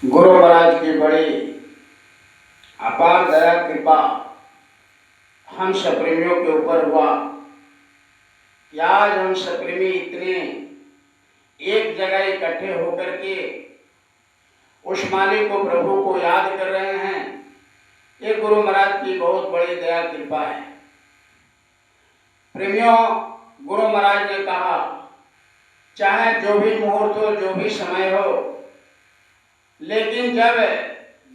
गुरु महाराज की बड़ी अपार दया कृपा हम सप्रेमियों के ऊपर हुआ कि आज हम सप्रेमी इतने एक जगह इकट्ठे होकर के उस मालिक को, प्रभु को याद कर रहे हैं। ये गुरु महाराज की बहुत बड़ी दया कृपा है। प्रेमियों, गुरु महाराज ने कहा चाहे जो भी मुहूर्त हो, जो भी समय हो, लेकिन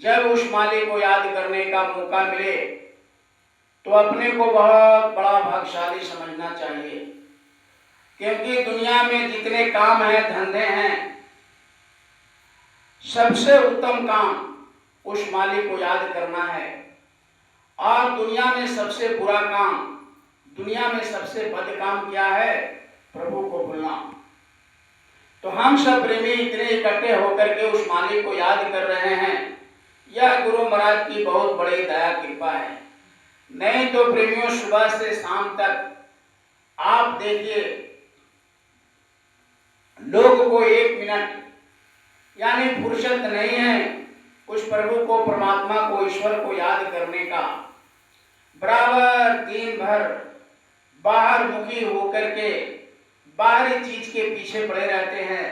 जब उस मालिक को याद करने का मौका मिले तो अपने को बहुत बड़ा भाग्यशाली समझना चाहिए। क्योंकि दुनिया में जितने काम हैं, धंधे हैं, सबसे उत्तम काम उस मालिक को याद करना है। और दुनिया में सबसे बुरा काम, दुनिया में सबसे बद काम क्या है? प्रभु को भूलना। तो हम सब प्रेमी इतने इकट्ठे होकर के उस मालिक को याद कर रहे हैं। यह गुरु महाराज की बहुत बड़ी दया कृपा है। नहीं तो प्रेमियों, सुबह से शाम तक आप देखिए, लोग को एक मिनट यानी फुर्सत नहीं है उस प्रभु को, परमात्मा को, ईश्वर को याद करने का। बराबर दिन भर बाहर मुखी होकर के बाहरी चीज के पीछे पड़े रहते हैं।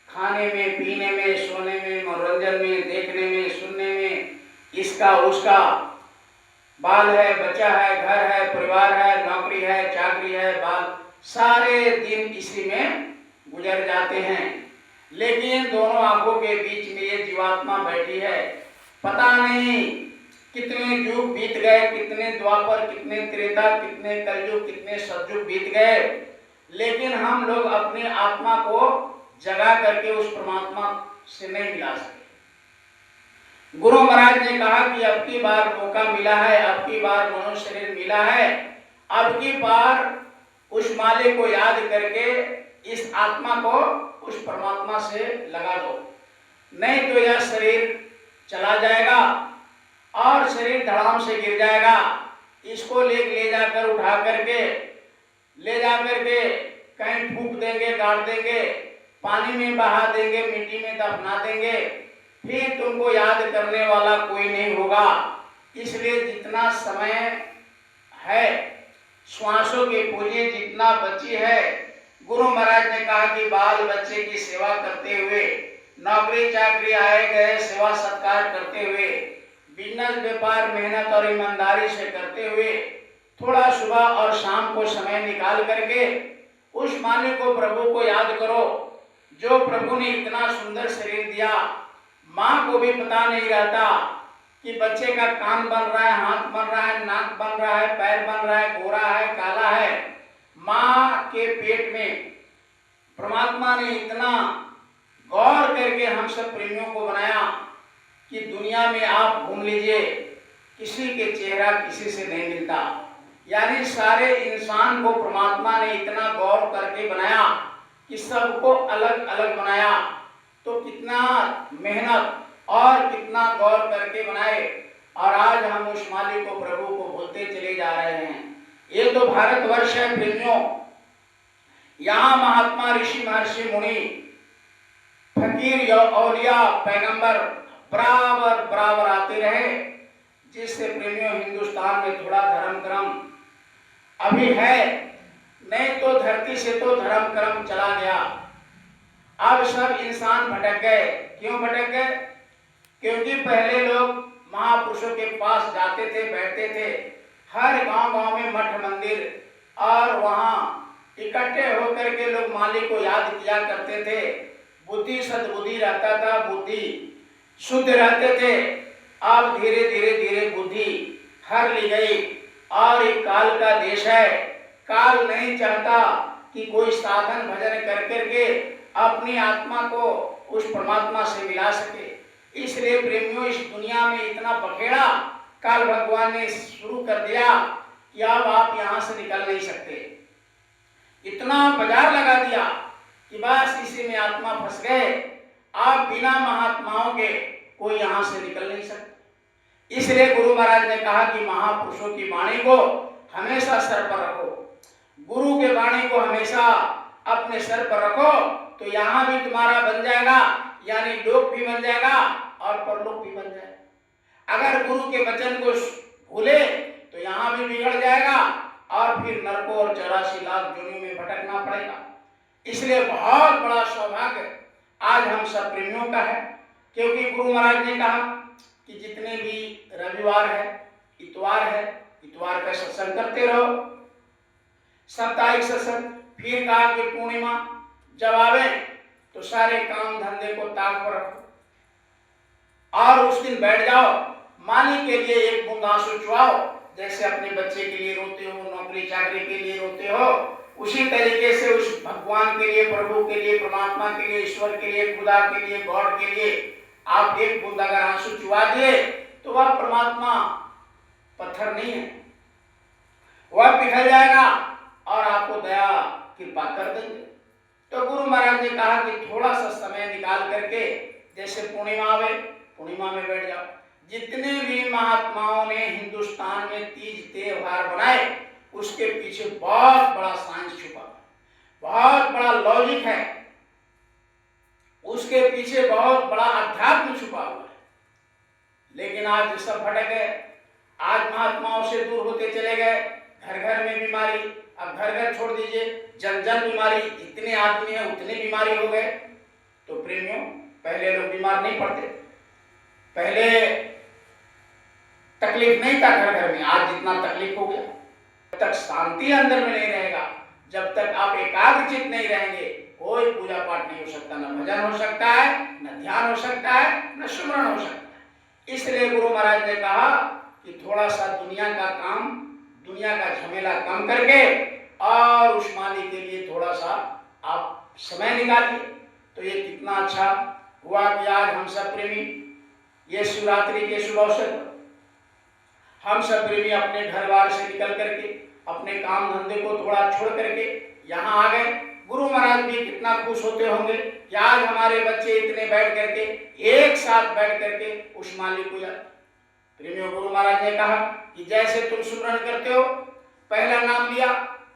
खाने में, पीने में, सोने में, मनोरंजन में, देखने में, सुनने में, इसका उसका, बाल है, बच्चा है, घर है, परिवार है, नौकरी है, चाकरी है, बाल, सारे दिन इसी में गुजर जाते हैं। लेकिन दोनों आंखों के बीच में ये जीवात्मा बैठी है। पता नहीं कितने युग बीत गए, कितने द्वापर, कितने त्रेता, कितने कलयुग, कितने सतयुग बीत गए, लेकिन हम लोग अपनी आत्मा को जगा करके उस परमात्मा से नहीं मिला सके। गुरु महाराज ने कहा कि अब की बार मौका मिला है, अब की बार मनुष्य शरीर मिला है, अब की बार उस मालिक को याद करके इस आत्मा को उस परमात्मा से लगा दो। नहीं तो यह शरीर चला जाएगा और शरीर धड़ाम से गिर जाएगा। इसको ले जाकर उठा करके ले जाकर के कहीं फूंक देंगे, गाड़ देंगे, पानी में बहा देंगे, मिट्टी में दफना देंगे, फिर तुमको याद करने वाला कोई नहीं होगा। इसलिए जितना समय है, श्वासों के पूंजी जितना बची है, गुरु महाराज ने कहा कि बाल बच्चे की सेवा करते हुए, नौकरी चाकरी आए गए सेवा सत्कार करते हुए, बिजनेस व्यापार मेहनत और ईमानदारी से करते हुए, थोड़ा सुबह और शाम को समय निकाल करके उस मालिक को, प्रभु को याद करो, जो प्रभु ने इतना सुंदर शरीर दिया। माँ को भी पता नहीं रहता कि बच्चे का कान बन रहा है, हाथ बन रहा है, नाक बन रहा है, पैर बन रहा है, गोरा है, काला है। माँ के पेट में परमात्मा ने इतना गौर करके हम सब प्रेमियों को बनाया कि दुनिया में आप घूम लीजिए, किसी के चेहरा किसी से नहीं मिलता। यानी सारे इंसान को परमात्मा ने इतना गौर करके बनाया कि सबको अलग अलग बनाया। तो कितना मेहनत और कितना गौर करके बनाए, और आज हम उस मालिक को, प्रभु को भूलते चले जा रहे हैं। ये तो भारतवर्ष है प्रेमियों। यहाँ महात्मा, ऋषि, महर्षि, मुनि, फकीर, औलिया, पैगंबर बराबर बराबर आते रहे, जिससे प्रेमियों हिंदुस्तान में थोड़ा धर्म कर्म अभी है। नहीं तो धरती से तो धर्म कर्म चला गया। अब सब इंसान भटक गए। क्यों भटक गए? क्योंकि पहले लोग महापुरुषों के पास जाते थे, बैठते थे। हर गांव गांव में मठ मंदिर, और वहां इकट्ठे होकर के लोग मालिक को याद किया करते थे। बुद्धि सद्बुद्धि रहता था, बुद्धि शुद्ध रहते थे। अब धीरे धीरे धीरे बुद्धि हर ली गई, और एक काल का देश है। काल नहीं चाहता कि कोई साधन भजन कर करके अपनी आत्मा को उस परमात्मा से मिला सके। इसलिए प्रेमियों, इस दुनिया में इतना बखेड़ा काल भगवान ने शुरू कर दिया कि अब आप यहाँ से निकल नहीं सकते। इतना बाजार लगा दिया कि बस इसी में आत्मा फंस गए। आप बिना महात्माओं के कोई यहाँ से निकल नहीं सकते। इसलिए गुरु महाराज ने कहा कि महापुरुषों की वाणी को हमेशा सर पर रखो। गुरु के वाणी को हमेशा अपने सर पर रखो, तो यहाँ भी तुम्हारा बन जाएगा, यानी लोक भी बन जाएगा और परलोक भी बन जाएगा। अगर गुरु के वचन को भूले तो यहाँ भी बिगड़ जाएगा और फिर नरकों और 84 लाख जोनियों में भटकना पड़ेगा। इसलिए बहुत बड़ा सौभाग्य आज हम सब प्रेमियों का है, क्योंकि गुरु महाराज ने कहा कि जितने भी रविवार है, इतवार है, इतवार का सत्संग करते रहो, साप्ताहिक सत्संग। फिर कहा कि पूर्णिमा जब आवे तो सारे काम धंधे को ताक पर रखो और उस दिन बैठ जाओ, मालिक के लिए एक बूंद आंसू चुआओ। जैसे अपने बच्चे के लिए रोते हो, नौकरी चाकरी के लिए रोते हो, उसी तरीके से उस भगवान के लिए, प्रभु के लिए, परमात्मा के लिए, ईश्वर के लिए, खुदा के लिए, गॉड के लिए आप एक बूंद अगर आंसू चुआ दिए तो वह परमात्मा पत्थर नहीं है, वह पिघल जाएगा और आपको दया कृपा कर देंगे। तो गुरु महाराज ने कहा कि थोड़ा सा समय निकाल करके, जैसे पूर्णिमा आवे, पूर्णिमा में बैठ जाओ। जितने भी महात्माओं ने हिंदुस्तान में तीज त्योहार बनाए, उसके पीछे बहुत बड़ा साइंस छुपा है, बहुत बड़ा लॉजिक है, उसके पीछे बहुत बड़ा अध्यात्म छुपा हुआ है। लेकिन आज सब भटक गए, आज महात्माओं से दूर होते चले गए। घर घर में बीमारी, अब घर घर छोड़ दीजिए, जन जन बीमारी, जितने आदमी हैं उतने बीमारी हो गए। तो प्रेमियों, पहले लोग बीमार नहीं पड़ते, पहले तकलीफ नहीं था घर घर में, आज जितना तकलीफ हो गया। जब तक शांति अंदर में नहीं रहेगा, जब तक आप एकाग्रचित नहीं रहेंगे, कोई पूजा पाठ नहीं हो सकता, न भजन हो सकता है, न ध्यान हो सकता है, न सुमरण हो सकता है। इसलिए गुरु महाराज ने कहा कि थोड़ा सा दुनिया का काम, दुनिया का झमेला कम करके और उस मालिक के लिए थोड़ा सा आप समय निकालिए। तो ये कितना अच्छा हुआ कि आज हम सब प्रेमी ये शिवरात्रि के शुभ अवसर पर हम सब प्रेमी अपने घर बार से निकल करके, अपने काम धंधे को थोड़ा छोड़ करके यहाँ आ गए। गुरु महाराज भी कितना खुश होते होंगे कि आज हमारे बच्चे इतने बैठ करके, एक साथ बैठ करके उस मालिक को याद। प्रेमियों, गुरु महाराज ने कहा कि जैसे तुम सुमरण करते हो, पहला नाम लिया,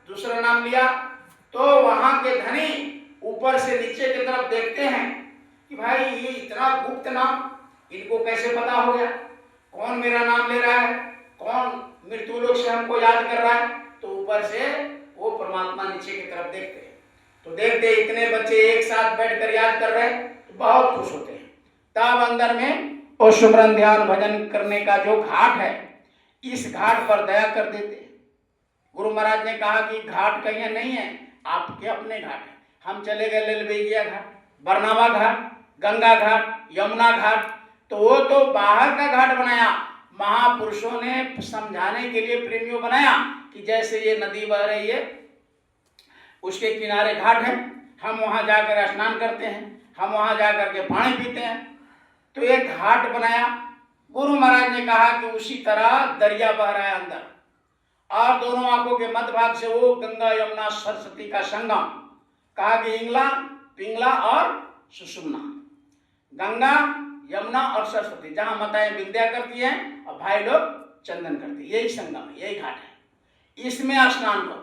दूसरा नाम लिया, तो वहां के धनी ऊपर से नीचे की तरफ देखते हैं कि भाई ये इतना गुप्त नाम इनको कैसे पता हो गया, कौन मेरा नाम ले रहा है, कौन मृत्यु लोक से हमको याद कर रहा है। तो ऊपर से वो परमात्मा नीचे की तरफ देखते हैं, तो देखते इतने बच्चे एक साथ बैठकर याद कर रहे हैं, तो बहुत खुश होते हैं। तब अंदर में वो सुमरन ध्यान भजन करने का जो घाट है, इस घाट पर दया कर देते हैं। गुरु महाराज ने कहा कि घाट कहीं नहीं है, आपके अपने घाट है। हम चले गए ललबेगिया घाट, बरनावा घाट, गंगा घाट, यमुना घाट, तो वो तो बाहर का घाट बनाया, महापुरुषों ने समझाने के लिए प्रेमियों बनाया कि जैसे ये नदी बह रही है, उसके किनारे घाट है, हम वहां जाकर स्नान करते हैं, हम वहां जाकर के पानी पीते हैं। तो ये घाट बनाया। गुरु महाराज ने कहा कि उसी तरह दरिया बह रहा है अंदर, और दोनों आंखों के मध्य भाग से वो गंगा यमुना सरस्वती का संगम, कहा कि इंगला, पिंगला और सुषुम्ना, गंगा, यमुना और सरस्वती, जहां माताएं विद्या करती हैं और भाई लोग चंदन करते हैं, यही संगम है, यही घाट है। इसमें स्नान करो।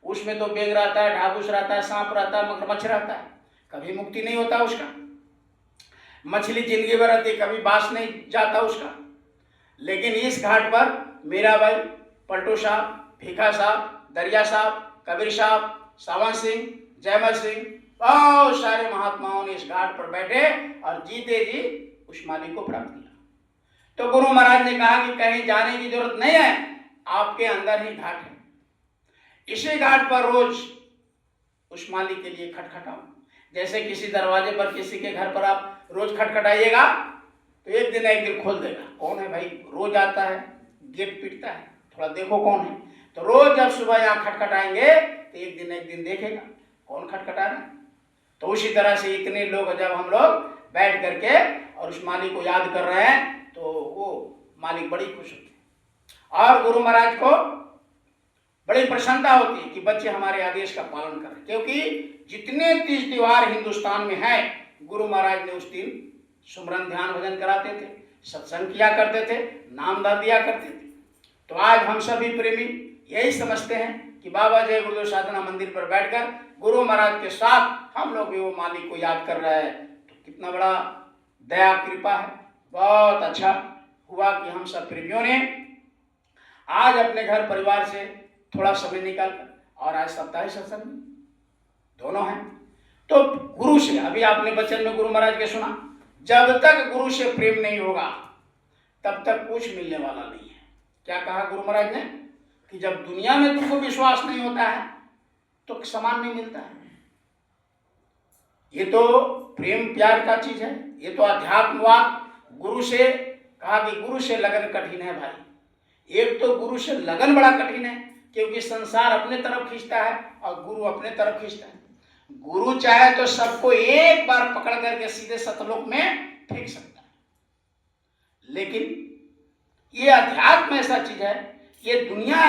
उसमें तो बेग रहता है, ढाबूस रहता है, सांप रहता है, मगरमच्छ रहता है, कभी मुक्ति नहीं होता उसका। मछली जिंदगी भर रहती, कभी बास नहीं जाता उसका। लेकिन इस घाट पर मीराबाई, पलटू साहब, भीखा साहब, दरिया साहब, कबीर साहब, सावन सिंह, जयमल सिंह, बहुत सारे महात्माओं ने इस घाट पर बैठे और जीते जी उस मालिक को प्राप्त किया। तो गुरु महाराज ने कहा कि कहीं जाने की जरूरत नहीं है, आपके अंदर ही घाट है। इसी घाट पर रोज उस मालिक के लिए खटखटाओ। जैसे किसी दरवाजे पर, किसी के घर पर आप रोज खटखटाइएगा तो एक दिन खोल देगा, कौन है भाई, रोज आता है, गेट पीटता है, थोड़ा देखो कौन है। तो रोज जब सुबह यहाँ खटखटाएंगे तो एक दिन देखेगा कौन खटखटा रहा है। तो उसी तरह से इतने लोग जब हम लोग बैठ करके और उस मालिक को याद कर रहे हैं, तो वो मालिक बड़ी खुश होती है और गुरु महाराज को बड़ी प्रसन्नता होती है कि बच्चे हमारे आदेश का पालन करें। क्योंकि जितने तीज त्योहार हिंदुस्तान में है, गुरु महाराज ने उस दिन सुमरन ध्यान भजन कराते थे, सत्संग किया करते थे, नाम दान दिया करते थे। तो आज हम सभी प्रेमी यही समझते हैं कि बाबा जय गुरुदेव साधना मंदिर पर बैठकर गुरु महाराज के साथ हम लोग भी वो मालिक को याद कर रहे हैं, तो कितना बड़ा दया कृपा है। बहुत अच्छा हुआ कि हम सब प्रेमियों ने आज अपने घर परिवार से थोड़ा समय निकाल कर, और आज साप्ताहिक सत्संग दोनों हैं। तो गुरु से, अभी आपने वचन में गुरु महाराज के सुना, जब तक गुरु से प्रेम नहीं होगा तब तक कुछ मिलने वाला नहीं है। क्या कहा गुरु महाराज ने कि जब दुनिया में तुमको विश्वास नहीं होता है तो सामान नहीं मिलता है। ये तो प्रेम प्यार का चीज है, ये तो अध्यात्मवाद। गुरु से कहा कि गुरु से लगन कठिन है भाई। एक तो गुरु से लगन बड़ा कठिन है, क्योंकि संसार अपने तरफ खींचता है और गुरु अपने तरफ खींचता है। गुरु चाहे तो सबको एक बार पकड़ करके सीधे सतलोक में फेंक सकता है, लेकिन ये अध्यात्म ऐसा चीज है, ये दुनिया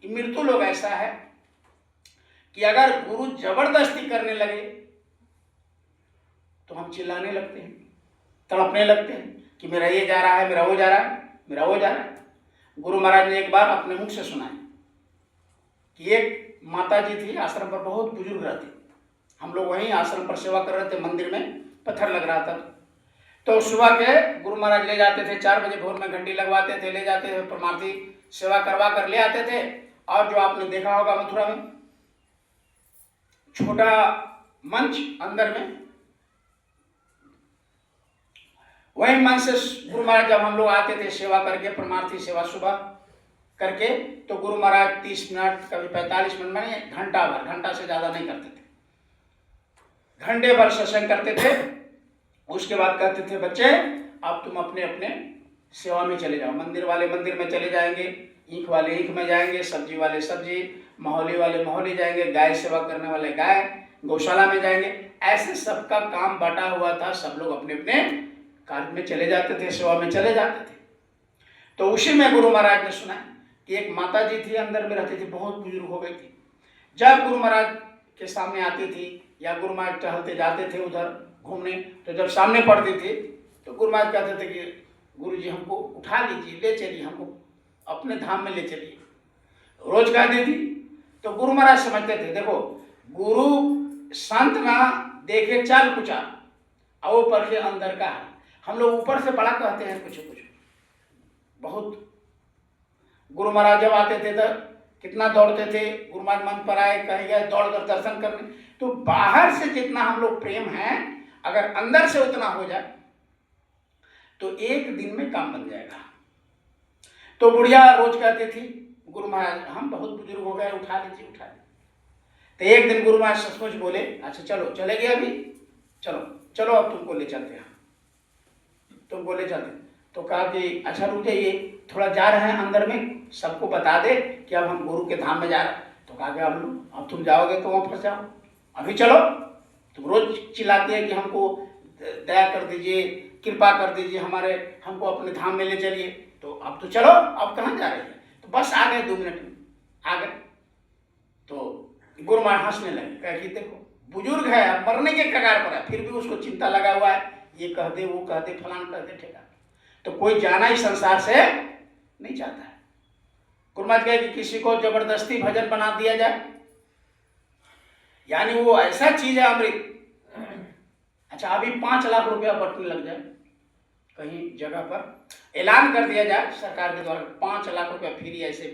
मृत्यु लोग ऐसा है कि अगर गुरु जबरदस्ती करने लगे तो हम चिल्लाने लगते हैं, तड़पने लगते हैं कि मेरा ये जा रहा है, मेरा वो जा रहा है, मेरा वो जा रहा है। गुरु महाराज ने एक बार अपने मुख से सुना है कि एक माता जी थी, आश्रम पर बहुत बुजुर्ग रहती। हम लोग वहीं आश्रम पर सेवा कर रहे थे, मंदिर में पत्थर लग रहा था, तो सुबह के गुरु महाराज ले जाते थे, 4 बजे भोर में घंटी लगवाते थे, ले जाते थे, परमार्थी सेवा करवा कर ले आते थे। और जो आपने देखा होगा मथुरा में छोटा मंच अंदर में, वही मंच से गुरु महाराज जब हम लोग आते थे सेवा करके, परमार्थी सेवा सुबह करके, तो गुरु महाराज 30 मिनट कभी 45 मिनट में घंटा भर, घंटा से ज्यादा नहीं करते थे, घंटे भर सत्संग करते थे। उसके बाद कहते थे बच्चे अब तुम अपने अपने सेवा में चले जाओ। मंदिर वाले मंदिर में चले जाएंगे, ईख वाले ईख में जाएंगे, सब्जी वाले सब्जी, मोहल्ले वाले मोहल्ले जाएंगे, गाय सेवा करने वाले गाय, गौशाला में जाएंगे। ऐसे सबका काम बटा हुआ था, सब लोग अपने अपने कार्य में चले जाते थे, सेवा में चले जाते थे। तो उसी में गुरु महाराज ने सुना कि एक माता जी थी, अंदर में रहती थी, बहुत बुजुर्ग हो गई थी। जब गुरु महाराज के सामने आती थी या गुरु महाराज टहलते जाते थे उधर घूमने, तो जब सामने पड़ती थी तो गुरु महाराज कहते थे कि गुरु जी हमको उठा लीजिए, ले चलिए, हमको अपने धाम में ले चलिए। रोज कहती थी तो गुरु महाराज समझते थे, देखो गुरु संत ना देखे चाल कुचा, और वो परखे अंदर का है। हम लोग ऊपर से बड़ा कहते हैं कुछ कुछ बहुत। गुरु महाराज जब आते थे तो कितना दौड़ते थे, गुरु महाराज मंच पर आए, कहीं गए, दौड़ कर दर्शन करने। तो बाहर से जितना हम लोग प्रेम है, अगर अंदर से उतना हो जाए तो एक दिन में काम बन जाएगा। तो बुढ़िया रोज कहती थी गुरु महाराज हम बहुत बुजुर्ग हो गए, उठा लीजिए उठा लीजिए। तो एक दिन गुरु महाराज सचमुच बोले, अच्छा चलो, चले गए अभी, चलो चलो अब तुमको ले चलते हैं, तुमको ले चलते। तो कहा कि अच्छा रुक जाइए, थोड़ा जा रहे हैं अंदर में, सबको बता दे कि अब हम गुरु के धाम में जा रहे हैं। तो कहा कि अब तुम जाओगे तो वहाँ फंस जाओ, अभी चलो। तुम रोज चिल्लाते हैं कि हमको दया कर दीजिए, कृपा कर दीजिए, हमको अपने धाम में ले चलिए, तो अब तो चलो, अब कहाँ जा रही है। तो बस आ गए, 2 मिनट में आ गए। तो गुरु महाराज हंसने लगे, कहा कि देखो बुजुर्ग है, अब मरने के कगार पर है, फिर भी उसको चिंता लगा हुआ है, ये कह दे, वो कह दे, फलान कह दे, ठेका। तो कोई जाना ही संसार से नहीं चाहता है। गुरु महाराज कहे कि किसी को जबरदस्ती भजन बना दिया जाए, यानी वो ऐसा चीज है अमृत। अच्छा अभी 5 लाख रुपया बटने लग जाए, कहीं जगह पर ऐलान कर दिया जाए सरकार के द्वारा, 5 लाख रुपया फ्री ऐसे